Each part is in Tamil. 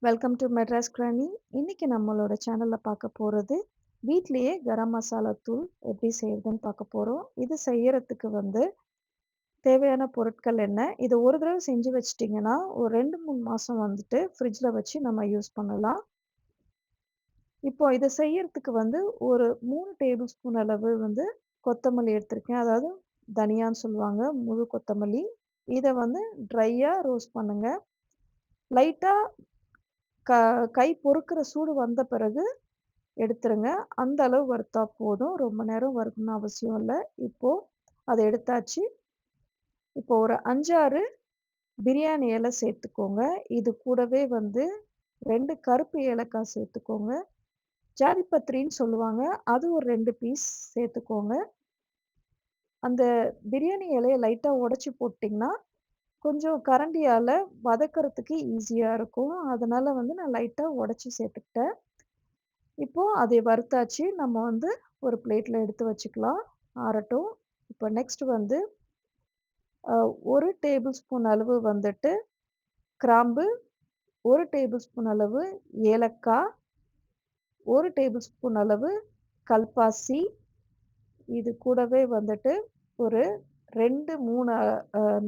Welcome to Madras granny. இன்னைக்கு நம்மளோட சேனல்ல பார்க்க போறது, வீட்லயே கரம் மசாலா தூள் எப்படி செய்றதுன்னு பார்க்க போறோம். இது செய்யறதுக்கு தேவையான பொருட்கள் என்ன? இத ஒரு தடவ செஞ்சு வச்சுட்டீங்கன்னா, ஒரு 2, 3 மாசம் ஃப்ரிட்ஜ்ல வச்சு நம்ம யூஸ் பண்ணலாம். இப்போ இத செய்யறதுக்கு ஒரு 3 டேபிள் ஸ்பூன் அளவு கொத்தமல்லி எடுத்திருக்கேன். அதாவது தனியான்னு சொல்லுவாங்க, முழு கொத்தமல்லி. இத ட்ரையா ரோஸ்ட் பண்ணுங்க. லைட்டா க கை பொறுக்குற சூடு வந்த பிறகு எடுத்துருங்க. அந்த அளவு வறுத்தா போதும். ரொம்ப நேரம் வறுக்கணும்னு அவசியம் இல்ல. இப்போ அத எடுத்தாச்சு. இப்போ ஒரு 5, 6 பிரியாணி இல சேர்த்துக்கோங்க. இது கூடவே 2 கருப்பு ஏலக்காய் சேர்த்துக்கோங்க. ஜாதிப்பத்திரின்னு சொல்லுவாங்க. அது ஒரு 2 பீஸ் சேர்த்துக்கோங்க. அந்த பிரியாணி இலைய லைட்டா உடைச்சு போட்டீங்கன்னா, கொஞ்சம் கரண்டியால வதக்கறதுக்கு ஈஸியா இருக்கும். அதனால நான் லைட்டா உடைச்சு சேர்த்துக்கிட்டேன். இப்போ அதை வறுத்தாச்சு. நம்ம ஒரு பிளேட்ல எடுத்து வச்சுக்கலாம். ஆறட்டும். இப்போ நெக்ஸ்ட் 1 டேபிள் ஸ்பூன் அளவு கிராம்பு, 1 டேபிள் ஸ்பூன் அளவு ஏலக்காய், 1 டேபிள் ஸ்பூன் அளவு கல்பாசி, இது கூடவே ஒரு 2, 3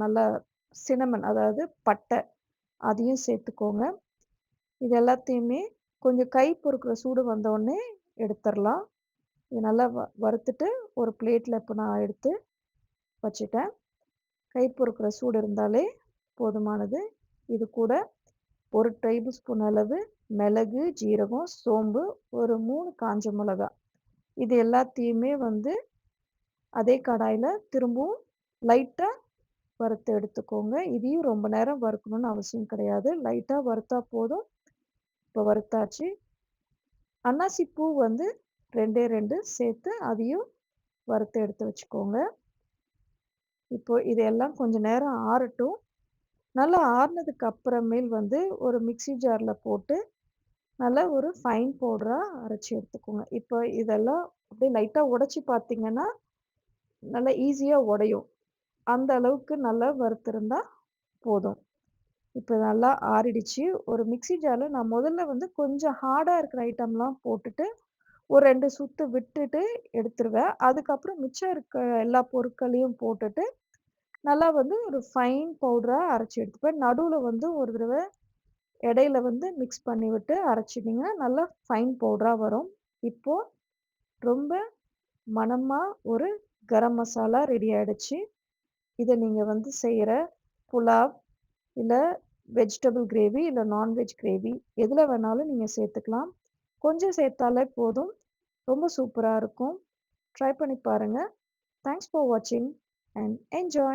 நல்ல சின்னமன் அதாவது பட்டை அதையும் சேர்த்துக்கோங்க. இது எல்லாத்தையுமே கொஞ்சம் கை பொறுக்குற சூடு வந்தோனே எடுத்துறலாம். இது நல்லா வறுத்துட்டு ஒரு பிளேட்ல இப்போ நான் எடுத்து வச்சுட்டேன். கை பொறுக்குற சூடு இருந்தாலே போதுமானது. இது கூட 1 டேபிள் ஸ்பூன் அளவு மிளகு, ஜீரகம், சோம்பு, ஒரு 3 காஞ்ச மிளகா. இது எல்லாத்தையுமே அதே கடாயில திரும்பவும் லைட்டா வறுத்து எடுத்துக்கோங்க. இதையும் ரொம்ப நேரம் வறுக்கணும்னு அவசியம் கிடையாது. லைட்டா வறுத்தா போதும். இப்போ வறுத்தாச்சு. அன்னாசி பூ 2 2 சேர்த்து அதையும் வறுத்து எடுத்து வச்சுக்கோங்க. இப்போ இதெல்லாம் கொஞ்ச நேரம் ஆறட்டும். நல்லா ஆறுனதுக்கு அப்புறமேல் ஒரு மிக்ஸி ஜார்ல போட்டு நல்லா ஒரு ஃபைன் பவுடரா அரைச்சு எடுத்துக்கோங்க. இப்போ இதெல்லாம் அப்படியே லைட்டா உடைச்சு பார்த்தீங்கன்னா, நல்லா ஈஸியா உடையும். அந்த அளவுக்கு நல்லா வறுத்திருந்தா போதும். இப்ப நல்லா ஆறிடுச்சு. ஒரு மிக்ஸி ஜார்ல நான் முதல்ல கொஞ்சம் ஹார்டா இருக்கிற ஐட்டம்லாம் போட்டுட்டு, ஒரு 2 சுத்து விட்டுட்டு எடுத்துருவேன். அதுக்கப்புறம் மிச்சம் இருக்க எல்லா பொருட்களையும் போட்டுட்டு, நல்லா ஒரு ஃபைன் பவுடரா அரைச்சு எடுத்துப்பேன். நடுவுல ஒரு தடவ இடையில மிக்ஸ் பண்ணிவிட்டு அரைச்சிட்டீங்கன்னா, நல்லா ஃபைன் பவுடரா வரும். இப்போ ரொம்ப மணமா ஒரு கரம் மசாலா ரெடி ஆயிடுச்சு. இத நீங்க செய்யற புலாவ், இல்ல வெஜிடபிள் கிரேவி, இல்ல நான்வெஜ் கிரேவி எதுல வேணாலும் நீங்க சேர்த்துக்கலாம். கொஞ்சம் சேர்த்தாலே போதும். ரொம்ப சூப்பரா இருக்கும். ட்ரை பண்ணி பாருங்க. தேங்க்ஸ் ஃபார் வாட்சிங் அண்ட் என்ஜாய்.